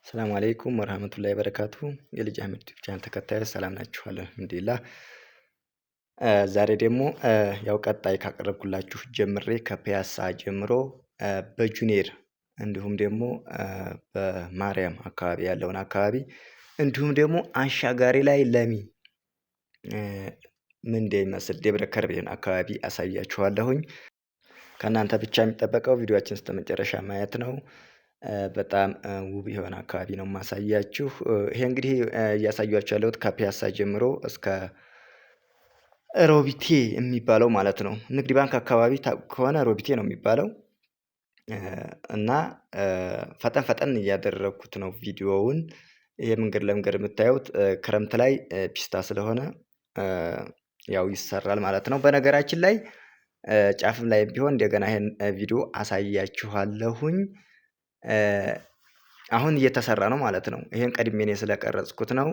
ሰላም አለይኩም ወራህመቱላሂ ወበረካቱሁ የልጅ አህመድ ዩቲዩብ ቻናል ተከታዮች ሰላም ናችሁ? አልሐምዱሊላህ። ዛሬ ደግሞ ያው ቀጣይ ካቀረብኩላችሁ ጀምሬ ከፒያሳ ጀምሮ በጁኒየር እንዲሁም ደግሞ በማርያም አካባቢ ያለውን አካባቢ እንዲሁም ደግሞ አሻጋሪ ላይ ለሚ ምን እንደሚመስል ደብረ ከርቤን አካባቢ አሳያችኋለሁኝ። ከእናንተ ብቻ የሚጠበቀው ቪዲዮአችን እስከመጨረሻ ማየት ነው። በጣም ውብ የሆነ አካባቢ ነው የማሳያችሁ። ይሄ እንግዲህ እያሳያችሁ ያለሁት ከፒያሳ ጀምሮ እስከ ሮቢቴ የሚባለው ማለት ነው። ንግድ ባንክ አካባቢ ከሆነ ሮቢቴ ነው የሚባለው። እና ፈጠን ፈጠን እያደረኩት ነው ቪዲዮውን። ይሄ መንገድ ለመንገድ የምታዩት ክረምት ላይ ፒስታ ስለሆነ ያው ይሰራል ማለት ነው። በነገራችን ላይ ጫፍም ላይ ቢሆን እንደገና ይሄን ቪዲዮ አሳያችኋለሁኝ። አሁን እየተሰራ ነው ማለት ነው። ይሄን ቀድሜ እኔ ስለቀረጽኩት ነው።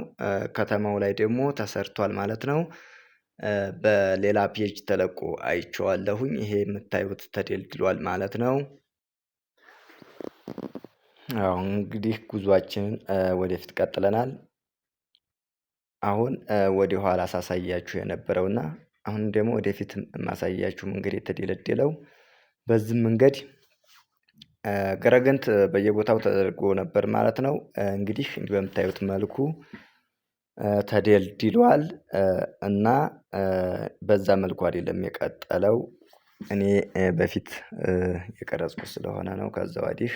ከተማው ላይ ደግሞ ተሰርቷል ማለት ነው። በሌላ ፔጅ ተለቆ አይቼዋለሁኝ። ይሄ የምታዩት ተደልድሏል ማለት ነው። አዎ እንግዲህ ጉዟችንን ወደፊት ቀጥለናል። አሁን ወደ ኋላ ሳሳያችሁ የነበረውና አሁን ደግሞ ወደፊት ማሳያችሁ መንገድ የተደለደለው በዚህ መንገድ ገረገንት በየቦታው ተደርጎ ነበር ማለት ነው። እንግዲህ በምታዩት መልኩ ተደልድሏል እና በዛ መልኩ አይደለም የቀጠለው። እኔ በፊት የቀረጽኩት ስለሆነ ነው። ከዛ ወዲህ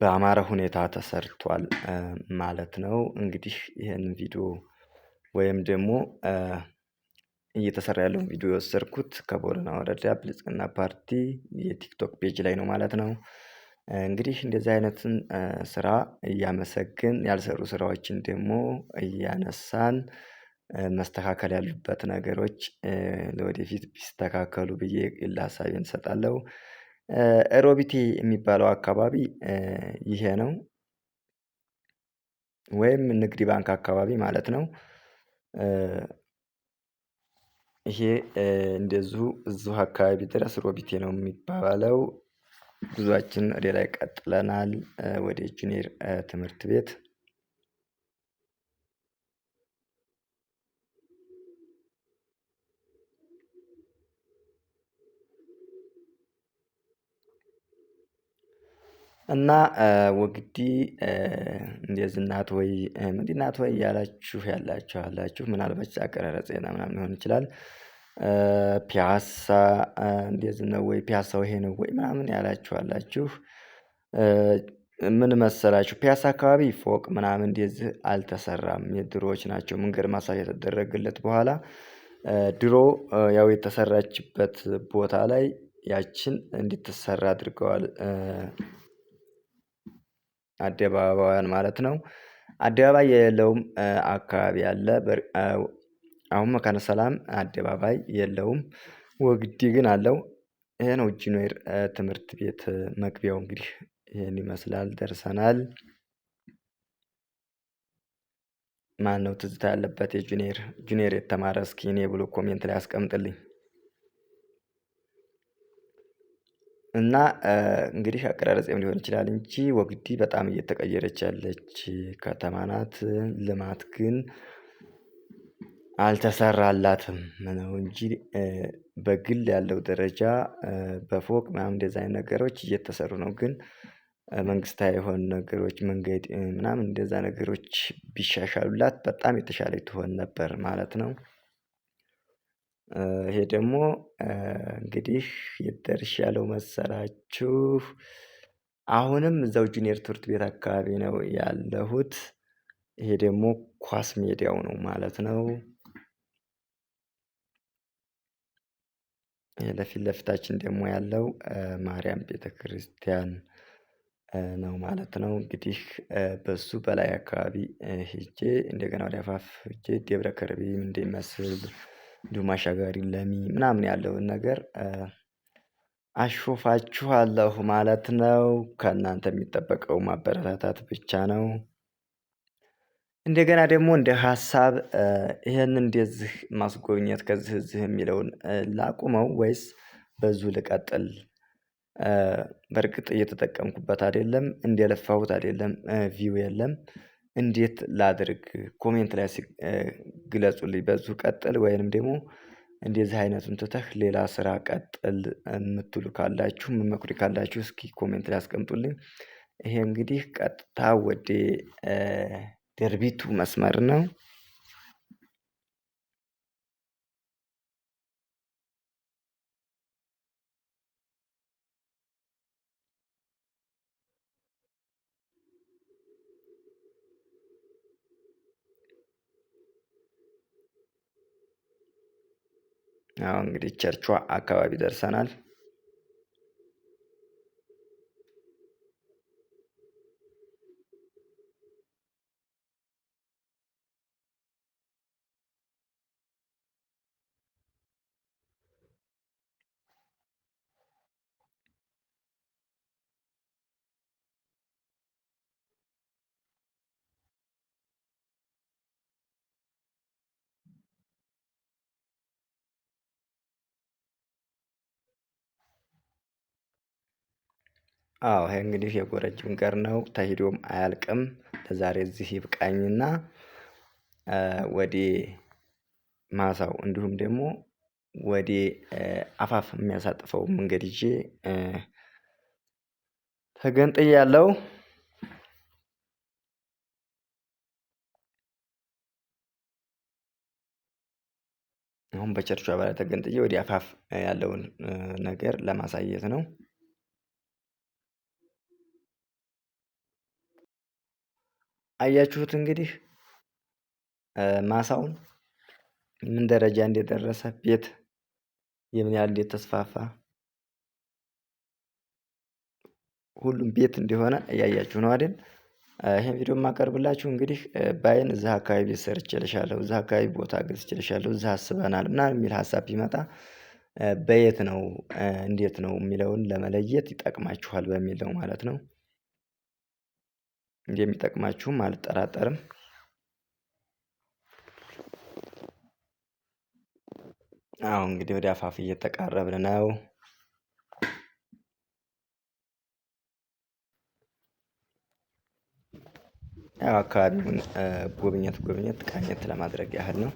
በአማረ ሁኔታ ተሰርቷል ማለት ነው። እንግዲህ ይሄንን ቪዲዮ ወይም ደግሞ እየተሰራ ያለውን ቪዲዮ የወሰድኩት ከቦረና ወረዳ ብልጽግና ፓርቲ የቲክቶክ ፔጅ ላይ ነው ማለት ነው። እንግዲህ እንደዚህ አይነትን ስራ እያመሰግን ያልሰሩ ስራዎችን ደግሞ እያነሳን መስተካከል ያሉበት ነገሮች ለወደፊት ቢስተካከሉ ብዬ የግል ሀሳቤን እሰጣለሁ። ሮቢቴ የሚባለው አካባቢ ይሄ ነው። ወይም ንግድ ባንክ አካባቢ ማለት ነው። ይሄ እንደዚሁ እዚሁ አካባቢ ድረስ ሮቢቴ ነው የሚባለው። ጉዟችን ወደ ላይ ቀጥለናል ወደ ጁኒየር ትምህርት ቤት። እና ወግዲ እንደዚህ ናት ወይ ምንድን ናት ወይ እያላችሁ ያላችሁ ምናልባት አቀራረጼና ምናምን ሊሆን ይችላል። ፒያሳ እንደዚህ ነው ወይ ፒያሳው ይሄ ነው ወይ ምናምን ያላችሁ አላችሁ። ምን መሰላችሁ ፒያሳ አካባቢ ፎቅ ምናምን እንደዚህ አልተሰራም። የድሮዎች ናቸው። መንገድ ማሳያ የተደረገለት በኋላ ድሮ ያው የተሰራችበት ቦታ ላይ ያችን እንድትሰራ አድርገዋል። አደባባዩን ማለት ነው። አደባባይ የሌለውም አካባቢ አለ። አሁን መካነ ሰላም አደባባይ የለውም። ወግዲ ግን አለው። ይሄ ነው ጁኒየር ትምህርት ቤት መግቢያው እንግዲህ ይሄን ይመስላል። ደርሰናል። ማነው ትዝታ ያለበት ጁኒየር የተማረ እስኪ እኔ ብሎ ኮሜንት ላይ አስቀምጥልኝ። እና እንግዲህ አቀራረጼም ሊሆን ይችላል እንጂ ወግዲ በጣም እየተቀየረች ያለች ከተማ ናት። ልማት ግን አልተሰራላትም ነው እንጂ በግል ያለው ደረጃ በፎቅ ምናምን እንደዚህ አይነት ነገሮች እየተሰሩ ነው። ግን መንግስታዊ የሆኑ ነገሮች መንገድ ምናምን እንደዛ ነገሮች ቢሻሻሉላት በጣም የተሻለች ትሆን ነበር ማለት ነው። ይሄ ደግሞ እንግዲህ የት ደርሻለሁ መሰላችሁ? አሁንም እዛው ጁኒየር ትምህርት ቤት አካባቢ ነው ያለሁት። ይሄ ደግሞ ኳስ ሜዳው ነው ማለት ነው። ለፊት ለፊታችን ደግሞ ያለው ማርያም ቤተክርስቲያን ነው ማለት ነው። እንግዲህ በሱ በላይ አካባቢ ሄጄ እንደገና ወደ አፋፍ ሄጄ ደብረ ከርቤ ምን እንደሚመስል እንዲሁም አሻጋሪ ለሚ ምናምን ያለውን ነገር አሾፋችኋለሁ ማለት ነው። ከእናንተ የሚጠበቀው ማበረታታት ብቻ ነው። እንደገና ደግሞ እንደ ሀሳብ ይሄንን እንደዚህ ማስጎብኘት ከዚህ እዚህ የሚለውን ላቁመው ወይስ በዚሁ ልቀጥል? በርግጥ እየተጠቀምኩበት አይደለም እንደለፋሁት አይደለም ቪው የለም። እንዴት ላድርግ ኮሜንት ላይ ግለጹልኝ በዚሁ ቀጥል ወይንም ደግሞ እንደዚህ አይነቱን ትተህ ሌላ ስራ ቀጥል የምትሉ ካላችሁ የምትመክሩኝ ካላችሁ እስኪ ኮሜንት ላይ አስቀምጡልኝ። ይሄ እንግዲህ ቀጥታ ወደ ደርቢቱ መስመር ነው። አሁን እንግዲህ ቸርቿ አካባቢ ደርሰናል። አዎ ይሄ እንግዲህ የጎረጅ መንገድ ነው ተሂዶም አያልቅም። ለዛሬ እዚህ ይብቃኝና ወደ ማሳው እንዲሁም ደግሞ ወደ አፋፍ የሚያሳጥፈው መንገድ ይዤ ተገንጥያለሁ። አሁን በቸርቿ በላይ ተገንጥዬ ወደ አፋፍ ያለውን ነገር ለማሳየት ነው። አያችሁት እንግዲህ ማሳውን ምን ደረጃ እንደደረሰ ቤት የምን ያህል እንደተስፋፋ ሁሉም ቤት እንደሆነ እያያችሁ ነው አይደል? ይሄን ቪዲዮ የማቀርብላችሁ እንግዲህ ባይን እዛ አካባቢ ቤት ሰርቼልሻለሁ፣ እዛ አካባቢ ቦታ ገዝቼልሻለሁ፣ እዛ አስበናል ምናምን የሚል ሀሳብ ቢመጣ በየት ነው እንዴት ነው የሚለውን ለመለየት ይጠቅማችኋል በሚል ነው ማለት ነው። እንደሚጠቅማችሁም አልጠራጠርም። አሁን እንግዲህ ወደ አፋፍ እየተቃረብን ነው። ያው አካባቢውን ጎብኘት ቃኘት ለማድረግ ያህል ነው።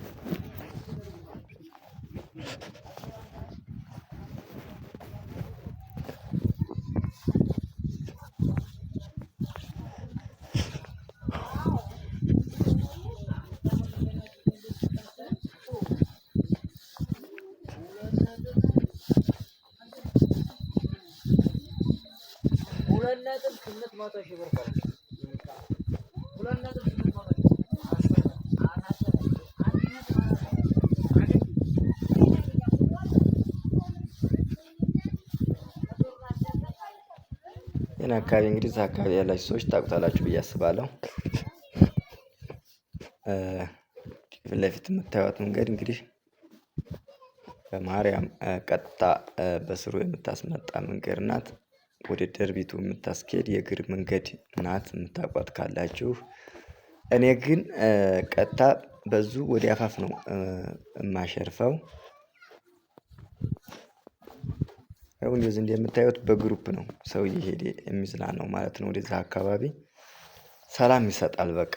ይህን አካባቢ እንግዲህ እዛ አካባቢ ያላችሁ ሰዎች ታውቁታላችሁ ብዬ አስባለሁ። ፊት ለፊት የምታዩት መንገድ እንግዲህ በማርያም ቀጥታ በስሩ የምታስመጣ መንገድ ናት። ወደ ደርቢቱ የምታስኬድ የእግር መንገድ ናት የምታውቋት ካላችሁ። እኔ ግን ቀጥታ በዙ ወደ አፋፍ ነው የማሸርፈው። አሁን እንደዚህ እንደምታዩት በግሩፕ ነው ሰው እየሄደ የሚዝናናው ማለት ነው። ወደዛ አካባቢ ሰላም ይሰጣል በቃ።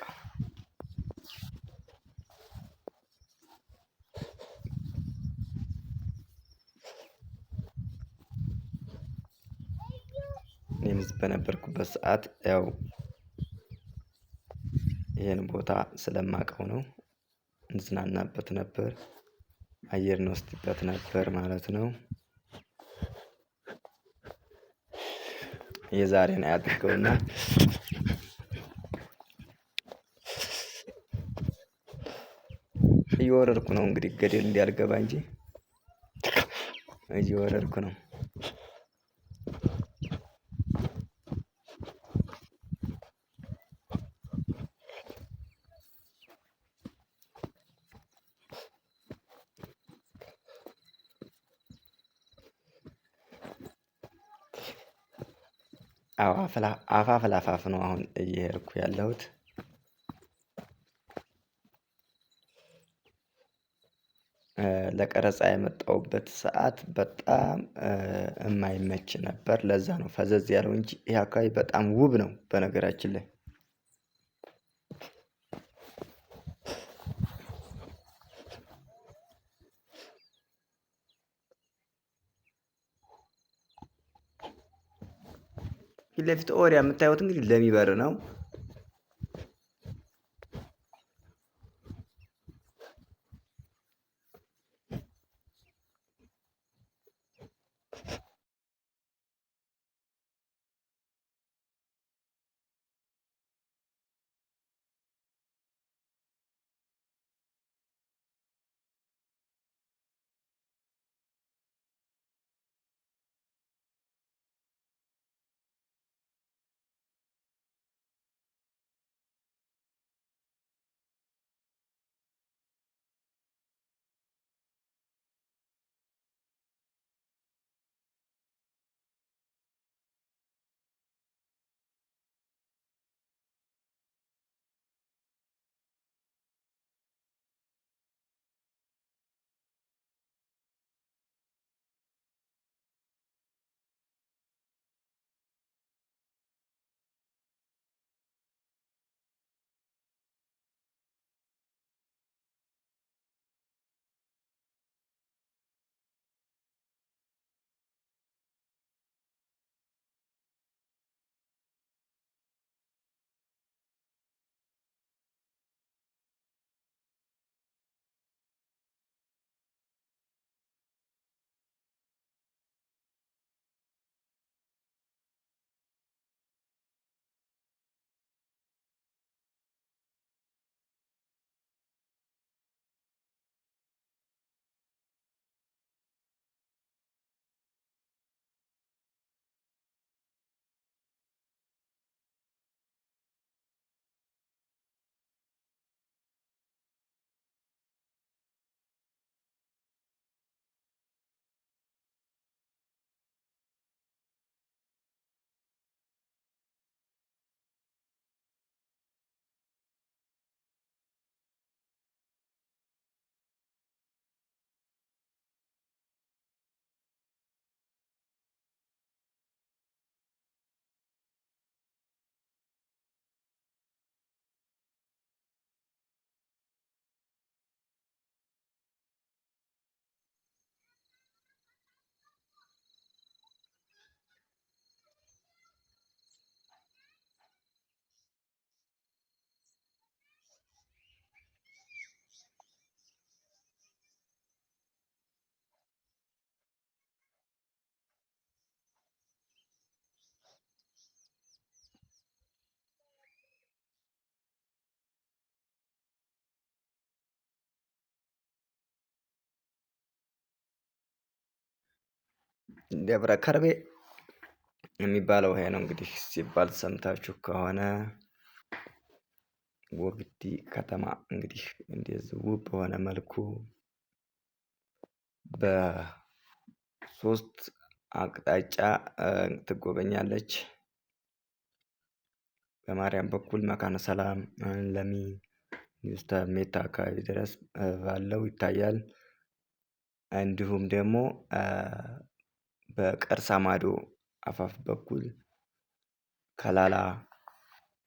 እኔም እዚህ በነበርኩበት ሰዓት ያው ይሄን ቦታ ስለማውቀው ነው እንዝናናበት ነበር፣ አየር እንወስድበት ነበር ማለት ነው። የዛሬን አያድርገውና እየወረድኩ ነው እንግዲህ ገደል እንዳልገባ እንጂ እየወረድኩ ነው። አዎ አፋፍ ለአፋፍ ነው አሁን እየሄድኩ ያለሁት። ለቀረጻ የመጣሁበት ሰዓት በጣም የማይመች ነበር። ለዛ ነው ፈዘዝ ያለው እንጂ ይሄ አካባቢ በጣም ውብ ነው በነገራችን ላይ። ፊት ለፊት ኦሪያ የምታዩት እንግዲህ ለሚበር ነው። ደብረ ከርቤ የሚባለው ይሄ ነው እንግዲህ ሲባል ሰምታችሁ ከሆነ ወግዲ ከተማ እንግዲህ እንደዚህ ውብ በሆነ መልኩ በሶስት አቅጣጫ ትጎበኛለች። በማርያም በኩል መካነ ሰላም ለሚ እስከ ሜታ አካባቢ ድረስ ባለው ይታያል። እንዲሁም ደግሞ በቀርሳ ማዶ አፋፍ በኩል ከላላ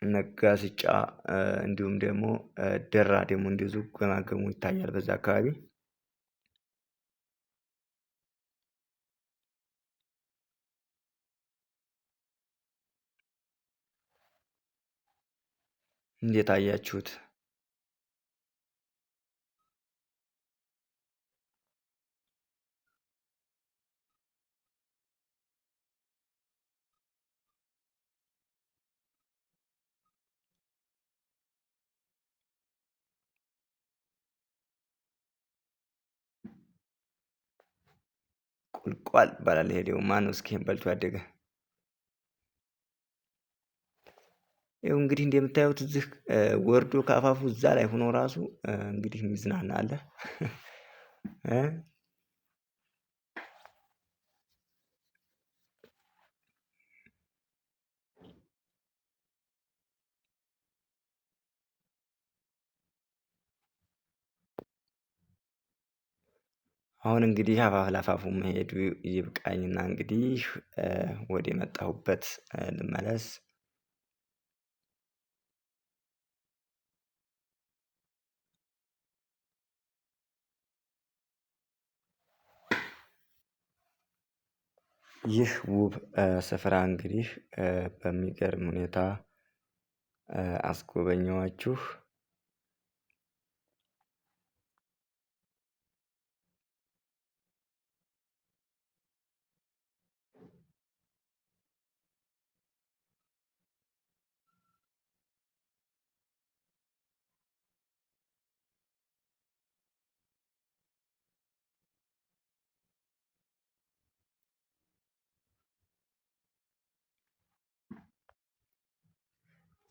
ነጋስጫ እንዲሁም ደግሞ ደራ ደግሞ እንደዚሁ ገማገሙ ይታያል በዛ አካባቢ። እንዴት አያችሁት? ቁልቋል ይባላል። ይሄ ደግሞ ማነው እስኪ ይሄን በልቶ ያደገ? ይኸው እንግዲህ እንደምታዩት እዚህ ወርዶ ከአፋፉ እዛ ላይ ሆኖ ራሱ እንግዲህ የሚዝናና አለ። አሁን እንግዲህ አፋፍ ለአፋፉ መሄዱ ይብቃኝና እንግዲህ ወደ መጣሁበት ልመለስ። ይህ ውብ ስፍራ እንግዲህ በሚገርም ሁኔታ አስጎበኘኋችሁ።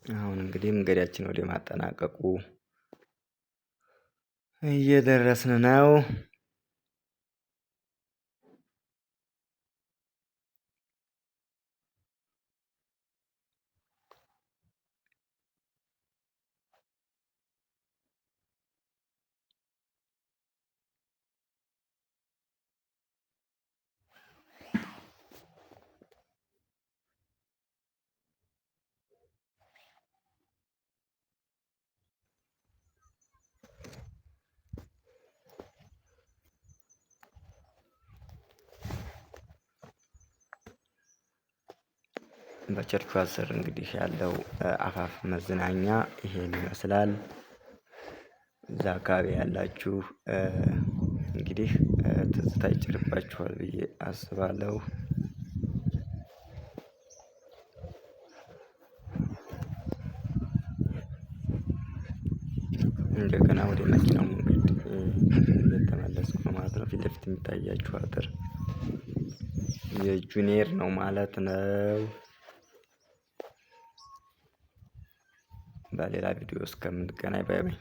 አሁን እንግዲህ መንገዳችን ወደ ማጠናቀቁ እየደረስን ነው። በቸርቹ ስር እንግዲህ ያለው አፋፍ መዝናኛ ይሄን ይመስላል። እዛ አካባቢ ያላችሁ እንግዲህ ትዝታ ይጭርባችኋል ብዬ አስባለሁ። እንደገና ወደ መኪናው መንገድ እየተመለስኩ ነው ማለት ነው። ፊት ለፊት የሚታያችሁ አጥር የጁኒየር ነው ማለት ነው። በሌላ ቪዲዮ እስከምንገናኝ ባይ ባይ።